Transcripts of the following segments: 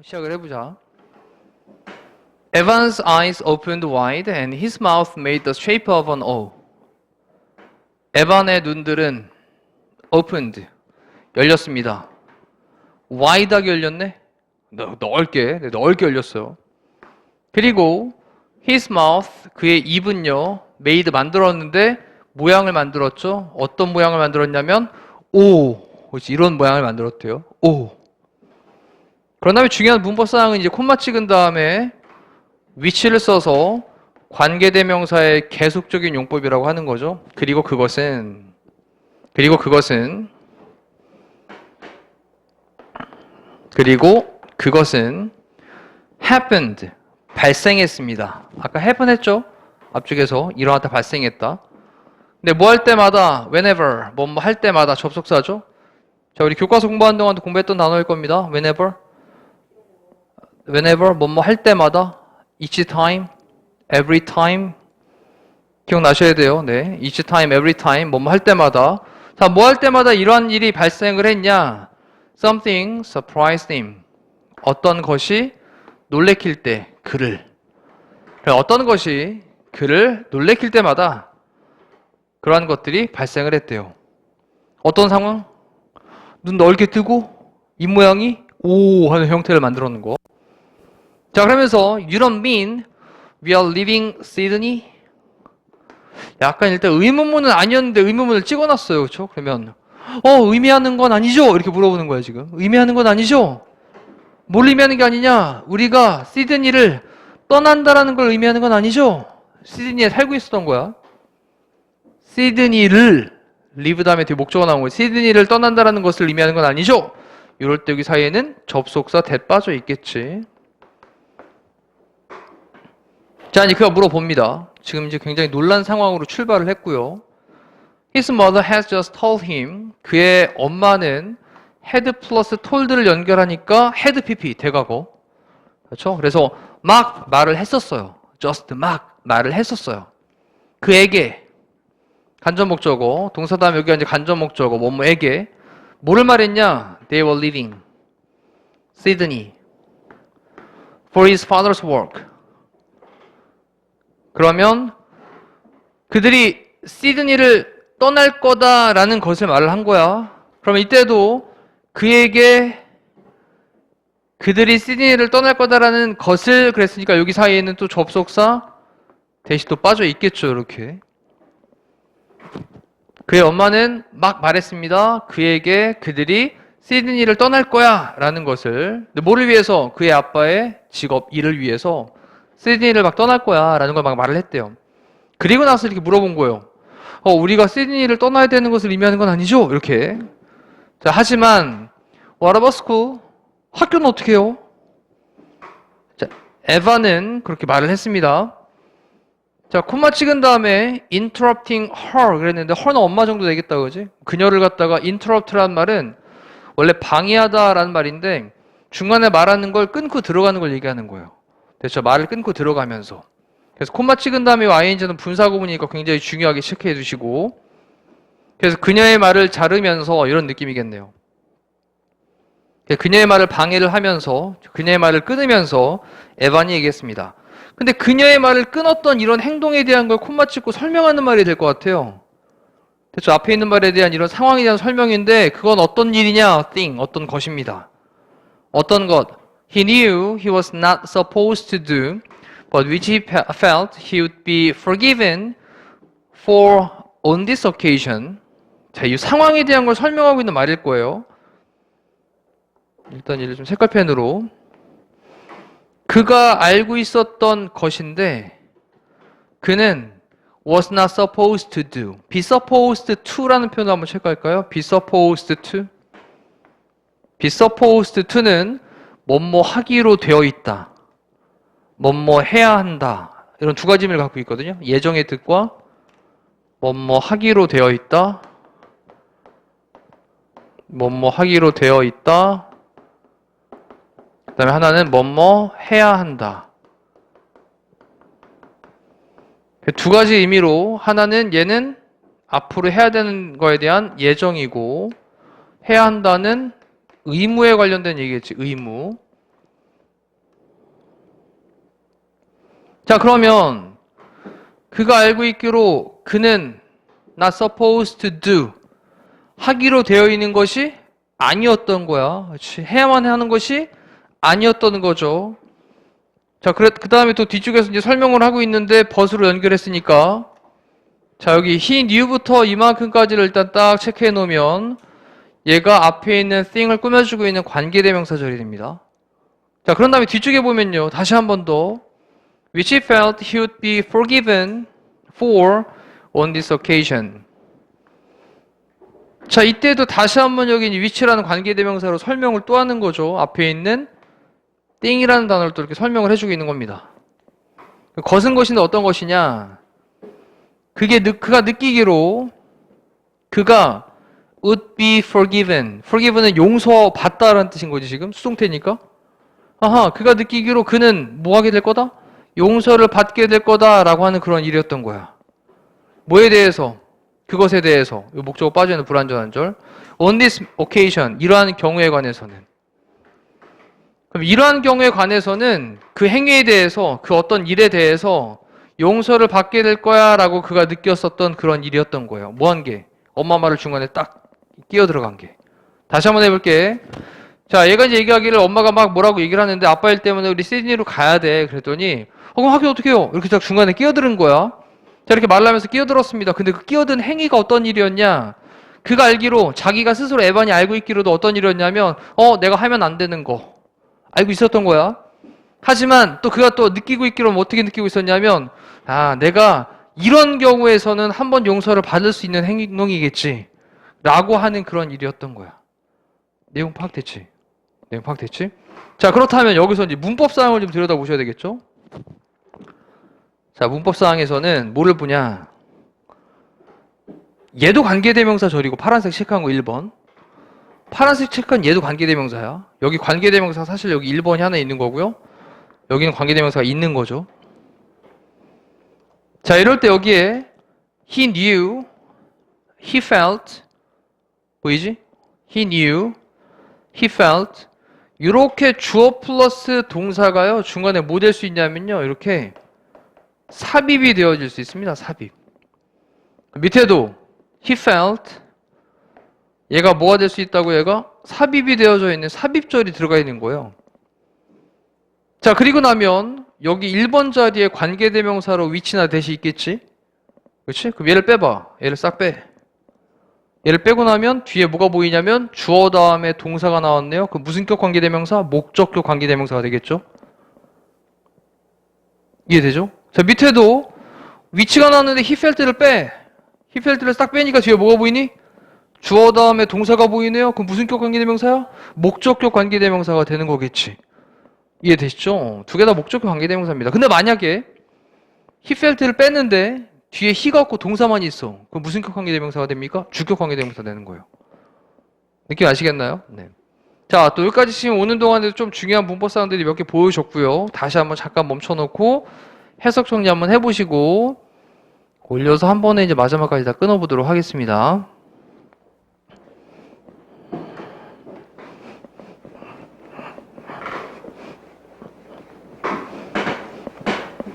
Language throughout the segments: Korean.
시작을 해보자. Evan's eyes opened wide and his mouth made the shape of an O. 에반의 눈들은 opened, 열렸습니다. wide하게 열렸네? 넓게 열렸어요. 그리고 his mouth, 그의 입은요, made 만들었는데 모양을 만들었죠. 어떤 모양을 만들었냐면 O, 이런 모양을 만들었대요. O. 그런 다음에 중요한 문법사항은 이제 콤마 찍은 다음에 위치를 써서 관계대명사의 계속적인 용법이라고 하는 거죠. 그리고 그것은 happened, 발생했습니다. 아까 happen 했죠? 앞쪽에서 일어났다, 발생했다. 근데 뭐 할 때마다, whenever, 뭐 할 때마다 접속사죠? 자, 우리 교과서 공부하는 동안도 공부했던 단어일 겁니다. whenever, 뭐 할 때마다, each time, every time, 기억나셔야 돼요. 네, each time, every time, 뭐 할 때마다. 자, 뭐 할 때마다 이러한 일이 발생을 했냐? Something surprised him. 어떤 것이 놀래킬 때 그를. 어떤 것이 그를 놀래킬 때마다 그러한 것들이 발생을 했대요. 어떤 상황? 눈 넓게 뜨고 입 모양이 오 하는 형태를 만들어 놓은 거. 자, 그러면서 You don't mean we are leaving Sydney? 약간 일단 의문문은 아니었는데 의문문을 찍어놨어요. 그렇죠? 그러면 의미하는 건 아니죠? 이렇게 물어보는 거예요. 지금 의미하는 건 아니죠? 뭘 의미하는 게 아니냐? 우리가 시드니를 떠난다라는 걸 의미하는 건 아니죠? 시드니에 살고 있었던 거야. 시드니를 리브 다음에 뒤에 목적어 나온 거예요. 시드니를 떠난다라는 것을 의미하는 건 아니죠? 이럴 때 여기 사이에는 접속사 that 빠져 있겠지. 자, 이제 그가 물어봅니다. 지금 이제 굉장히 놀란 상황으로 출발을 했고요. His mother has just told him. 그의 엄마는 had 플러스 told를 연결하니까 had pp 대과거. 그렇죠? 그래서 막 말을 했었어요. just 막 말을 했었어요. 그에게 간접 목적어, 동사 다음 여기가 이제 간접 목적어, 뭐뭐에게 뭐를 말했냐? They were leaving Sydney for his father's work. 그러면 그들이 시드니를 떠날 거다라는 것을 말을 한 거야. 그러면 이때도 그에게 그들이 시드니를 떠날 거다라는 것을 그랬으니까 여기 사이에는 또 접속사 대시 또 빠져 있겠죠. 이렇게. 그의 엄마는 막 말했습니다. 그에게 그들이 시드니를 떠날 거야 라는 것을. 근데 뭐를 위해서? 그의 아빠의 직업, 일을 위해서 시드니를 막 떠날 거야 라는 걸 막 말을 했대요. 그리고 나서 이렇게 물어본 거예요. 우리가 시드니를 떠나야 되는 것을 의미하는 건 아니죠? 이렇게. 자, 하지만 What about school? 학교는 어떻게 해요? 자, 에바는 그렇게 말을 했습니다. 자, 콤마 찍은 다음에 interrupting her 그랬는데 her는 엄마 정도 되겠다 그지? 그녀를 갖다가 interrupt라는 말은 원래 방해하다라는 말인데 중간에 말하는 걸 끊고 들어가는 걸 얘기하는 거예요. 그래서 말을 끊고 들어가면서. 그래서 콤마 찍은 다음에 ing는 분사 구문이니까 굉장히 중요하게 체크해 두시고. 그래서 그녀의 말을 자르면서 이런 느낌이겠네요. 그녀의 말을 방해를 하면서 그녀의 말을 끊으면서 에반이 얘기했습니다. 근데 그녀의 말을 끊었던 이런 행동에 대한 걸 콤마 찍고 설명하는 말이 될 것 같아요. 그렇죠? 앞에 있는 말에 대한 이런 상황에 대한 설명인데 그건 어떤 일이냐? thing, 어떤 것입니다. 어떤 것? He knew he was not supposed to do, but which he felt he would be forgiven for on this occasion. 자, 이 상황에 대한 걸 설명하고 있는 말일 거예요. 일단 이를 좀 색깔펜으로. 그가 알고 있었던 것인데 그는 was not supposed to do. be supposed to라는 표현을 한번 체크할까요? be supposed to. be supposed to는 뭐뭐 하기로 되어 있다. 뭐뭐 해야 한다. 이런 두 가지 의미를 갖고 있거든요. 예정의 뜻과 뭐뭐 하기로 되어 있다. 뭐뭐 하기로 되어 있다. 그 다음에 하나는 뭐뭐 해야 한다. 두 가지 의미로 하나는 얘는 앞으로 해야 되는 거에 대한 예정이고 해야 한다는 의무에 관련된 얘기겠지. 의무. 자, 그러면 그가 알고 있기로 그는 not supposed to do 하기로 되어 있는 것이 아니었던 거야. 그렇지? 해야만 하는 것이 아니었던 거죠. 자, 그 다음에 또 뒤쪽에서 이제 설명을 하고 있는데 벗으로 연결했으니까 자, 여기 he knew부터 이만큼까지를 일단 딱 체크해 놓으면 얘가 앞에 있는 thing을 꾸며주고 있는 관계대명사절이 됩니다. 자, 그런 다음에 뒤쪽에 보면요. 다시 한 번 더 which he felt he would be forgiven for on this occasion. 자, 이때도 다시 한번 여기 which라는 관계대명사로 설명을 또 하는 거죠. 앞에 있는 thing이라는 단어를 또 이렇게 설명을 해주고 있는 겁니다. 것은 것인데 어떤 것이냐? 그가 느끼기로 그가 would be forgiven. forgiven은 용서받다라는 뜻인 거지 지금 수동태니까. 아하, 그가 느끼기로 그는 뭐 하게 될 거다? 용서를 받게 될 거다라고 하는 그런 일이었던 거야. 뭐에 대해서? 그것에 대해서. 이 목적어 빠져있는 불완전한 절. On this occasion. 이러한 경우에 관해서는. 그럼 이러한 경우에 관해서는 그 행위에 대해서, 그 어떤 일에 대해서 용서를 받게 될 거야 라고 그가 느꼈었던 그런 일이었던 거예요. 뭐 한 게? 엄마 말을 중간에 딱 끼어 들어간 게. 다시 한번 해볼게. 자, 얘가 이제 얘기하기를 엄마가 막 뭐라고 얘기를 하는데 아빠 일 때문에 우리 시드니로 가야 돼. 그랬더니 그럼 하긴 어떻게 해요? 이렇게 딱 중간에 끼어들은 거야. 자, 이렇게 말하면서 끼어들었습니다. 근데 그 끼어든 행위가 어떤 일이었냐? 그가 알기로 자기가 스스로 에반이 알고 있기로도 어떤 일이었냐면 내가 하면 안 되는 거 알고 있었던 거야. 하지만 또 그가 또 느끼고 있기로는 어떻게 느끼고 있었냐면 내가 이런 경우에서는 한번 용서를 받을 수 있는 행동이겠지 라고 하는 그런 일이었던 거야. 내용 파악됐지? 내용 파악됐지? 자, 그렇다면 여기서 이제 문법사항을 좀 들여다보셔야 되겠죠? 자, 문법사항에서는 뭐를 보냐? 얘도 관계대명사 절이고 파란색 체크한 거 1번. 파란색 체크한 얘도 관계대명사야. 여기 관계대명사 사실 여기 1번이 하나 있는 거고요. 여기는 관계대명사가 있는 거죠. 자, 이럴 때 여기에 he knew, he felt 보이지? he knew, he felt 이렇게 주어 플러스 동사가요. 중간에 뭐 될 수 있냐면요. 이렇게 삽입이 되어질 수 있습니다. 삽입. 밑에도 he felt 얘가 뭐가 될 수 있다고 얘가 삽입이 되어져 있는 삽입절이 들어가 있는 거예요. 자, 그리고 나면 여기 1번 자리에 관계대명사로 위치나 대시 있겠지? 그렇지? 그럼 얘를 빼봐. 얘를 싹 빼. 얘를 빼고 나면 뒤에 뭐가 보이냐면 주어 다음에 동사가 나왔네요. 그 무슨격 관계대명사? 목적격 관계대명사가 되겠죠? 이해되죠? 자, 밑에도 위치가 나왔는데 he felt를 빼. he felt를 싹 빼니까 뒤에 뭐가 보이니? 주어 다음에 동사가 보이네요. 그럼 무슨격 관계대명사야? 목적격 관계대명사가 되는 거겠지. 이해되시죠? 두 개 다 목적격 관계대명사입니다. 근데 만약에 he felt를 뺐는데 뒤에 he가 없고 동사만 있어. 그럼 무슨 격 관계대명사가 됩니까? 주격 관계대명사 되는 거예요. 느낌 아시겠나요? 네. 자, 또 여기까지 지금 오는 동안에 좀 중요한 문법사항들이 몇 개 보여줬고요. 다시 한번 잠깐 멈춰놓고 해석 정리 한번 해보시고 올려서 한 번에 이제 마지막까지 다 끊어보도록 하겠습니다.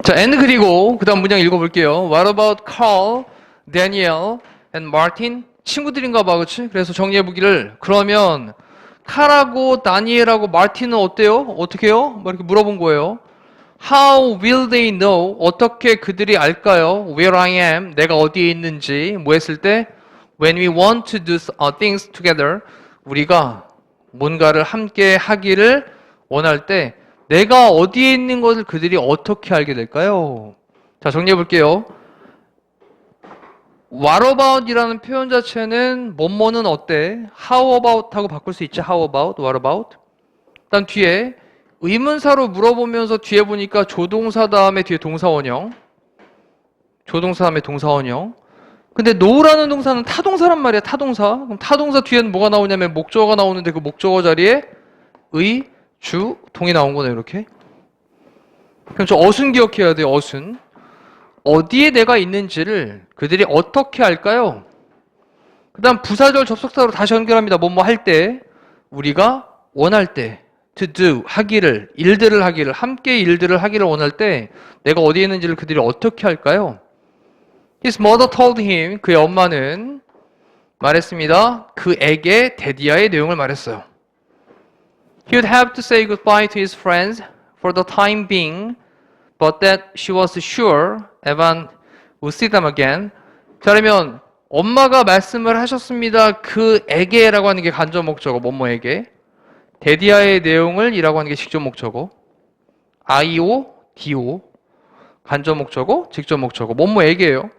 자, and 그리고 그 다음 문장 읽어볼게요. What about Carl, Daniel, and Martin? 친구들인가 봐, 그치? 그래서 정리해보기를 그러면 칼하고 다니엘하고 마틴은 어때요? 어떻게 해요? 뭐 이렇게 물어본 거예요. How will they know? 어떻게 그들이 알까요? Where I am, 내가 어디에 있는지 뭐 했을 때? When we want to do things together, 우리가 뭔가를 함께 하기를 원할 때 내가 어디에 있는 것을 그들이 어떻게 알게 될까요? 자, 정리해 볼게요. What about 이라는 표현 자체는 뭐뭐는 어때? How about 하고 바꿀 수 있지. How about, what about? 일단 뒤에 의문사로 물어보면서 뒤에 보니까 조동사 다음에 뒤에 동사원형. 조동사 다음에 동사원형. 근데 no라는 동사는 타동사란 말이야. 타동사. 그럼 타동사 뒤에는 뭐가 나오냐면 목적어가 나오는데 그 목적어 자리에 의, 주, 동이 나온 거네, 이렇게. 그럼 저 어순 기억해야 돼요, 어순. 어디에 내가 있는지를 그들이 어떻게 알까요? 그 다음 부사절 접속사로 다시 연결합니다. 뭐뭐 할 때, 우리가 원할 때, to do, 하기를, 일들을 하기를, 함께 일들을 하기를 원할 때 내가 어디에 있는지를 그들이 어떻게 할까요? His mother told him, 그의 엄마는 말했습니다. 그에게 데디아의 내용을 말했어요. He would have to say goodbye to his friends for the time being, but that she was sure Evan would see them again. 자, 그러면 엄마가 말씀을 하셨습니다. 그에게라고 하는 게 간접 목적어, 뭐뭐에게. 데디아의 내용을 이라고 하는 게 직접 목적어. IO, DO. 간접 목적어, 직접 목적어. 뭐뭐에게예요.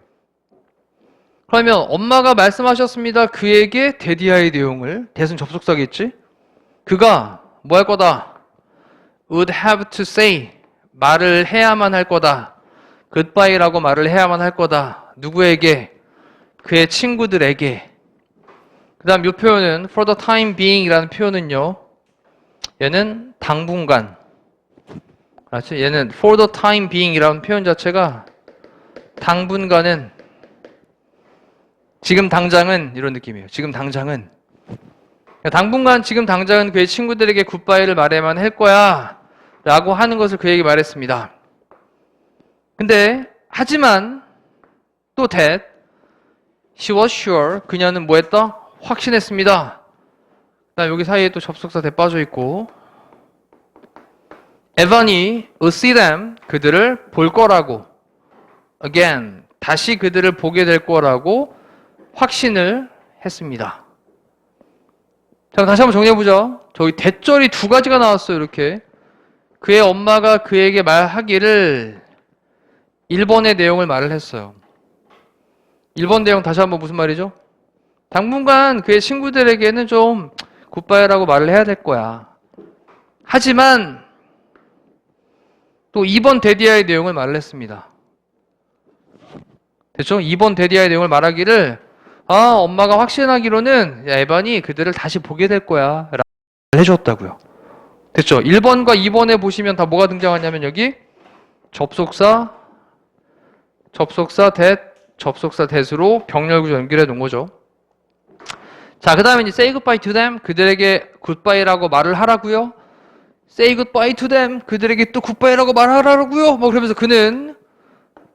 그러면 엄마가 말씀하셨습니다. 그에게 데디아의 내용을. 대신 접속사겠지? 그가 뭐 할 거다? would have to say. 말을 해야만 할 거다. goodbye라고 말을 해야만 할 거다. 누구에게? 그의 친구들에게. 그 다음 이 표현은 for the time being 이라는 표현은요. 얘는 당분간. 그렇지? 얘는 for the time being 이라는 표현 자체가 당분간은 지금 당장은 이런 느낌이에요. 지금 당장은 당분간 지금 당장은 그의 친구들에게 굿바이를 말해야만 할 거야 라고 하는 것을 그에게 말했습니다. 근데 하지만 또 that she was sure 그녀는 뭐 했다? 확신했습니다. 그다음 여기 사이에 또 접속사 대 빠져 있고 에반이 would see them 그들을 볼 거라고 again 다시 그들을 보게 될 거라고 확신을 했습니다. 자, 다시 한번 정리해보죠. 저기 대절이 두 가지가 나왔어요. 이렇게 그의 엄마가 그에게 말하기를 1번의 내용을 말을 했어요. 1번 내용 다시 한번 무슨 말이죠? 당분간 그의 친구들에게는 좀 굿바이라고 말을 해야 될 거야. 하지만 또 2번 데디아의 내용을 말을 했습니다. 됐죠? 2번 데디아의 내용을 말하기를 엄마가 확신하기로는 에반이 그들을 다시 보게 될 거야 라고 해줬다고요. 됐죠? 1번과 2번에 보시면 다 뭐가 등장하냐면 여기 접속사 that으로 병렬구조 연결해 놓은 거죠. 자, 그 다음에 이제 say goodbye to them 그들에게 굿바이라고 말을 하라고요. say goodbye to them 그들에게 또 굿바이라고 말하라고요. 뭐 그러면서 그는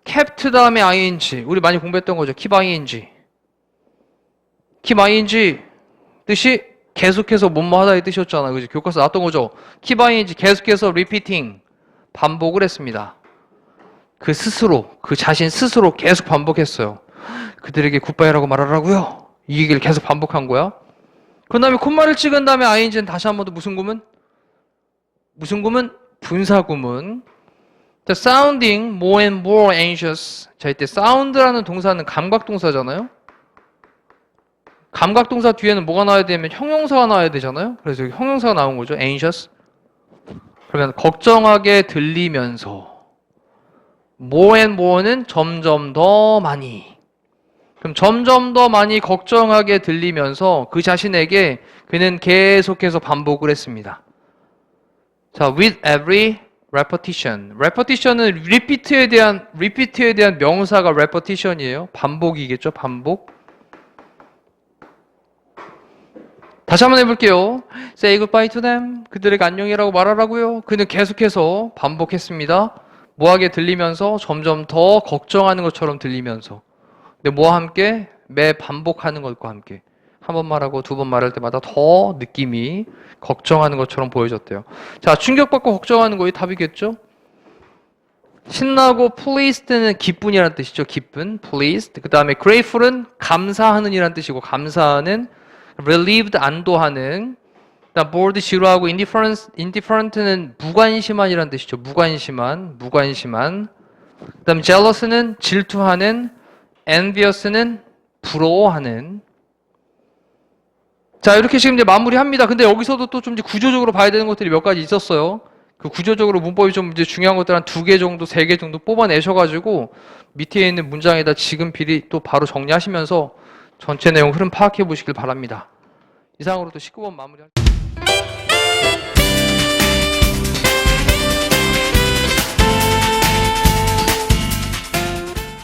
kept 다음에 ing 우리 많이 공부했던 거죠. keep ing keep ing 뜻이 계속해서 뭐뭐 하다의 뜻이었잖아. 그죠? 교과서 나왔던 거죠. keep ing 계속해서 repeating 반복을 했습니다. 그 스스로 그 자신 스스로 계속 반복했어요. 그들에게 굿바이라고 말하라고요. 이 얘기를 계속 반복한 거야. 그 다음에 콤마를 찍은 다음에 ing는 다시 한 번 더 무슨 구문? 분사구문. 자, sounding more and more anxious. 자, 이때 sound라는 동사는 감각동사잖아요. 감각동사 뒤에는 뭐가 나와야 되면 형용사가 나와야 되잖아요. 그래서 여기 형용사가 나온 거죠. anxious. 그러면 걱정하게 들리면서 more and more는 점점 더 많이. 그럼 점점 더 많이 걱정하게 들리면서 그 자신에게 그는 계속해서 반복을 했습니다. 자, with every repetition. repetition은 repeat에 대한 명사가 repetition이에요. 반복이겠죠, 반복. 다시 한번 해볼게요. Say goodbye to them. 그들에게 안녕이라고 말하라고요. 그는 계속해서 반복했습니다. 뭐하게 들리면서 점점 더 걱정하는 것처럼 들리면서. 근데 뭐와 함께? 매 반복하는 것과 함께. 한 번 말하고 두 번 말할 때마다 더 느낌이 걱정하는 것처럼 보여졌대요. 자, 충격받고 걱정하는 거의 답이겠죠? 신나고 pleased는 기쁜이라는 뜻이죠. 기쁜, pleased. 그 다음에 grateful은 감사하는 이라는 뜻이고 감사하는 relieved, 안도하는. 그 다음 bored, 지루하고 indifferent는 무관심한이라는 뜻이죠. 무관심한. 그 다음 jealous는 질투하는, envious는 부러워하는. 자, 이렇게 지금 이제 마무리합니다. 근데 여기서도 또 좀 이제 구조적으로 봐야 되는 것들이 몇 가지 있었어요. 그 구조적으로 문법이 좀 이제 중요한 것들 한 2개 정도, 3개 정도 뽑아내셔가지고 밑에 있는 문장에다 지금 비리 또 바로 정리하시면서 전체 내용 흐름 파악해 보시길 바랍니다. 이상으로 또 19번 마무리할게요.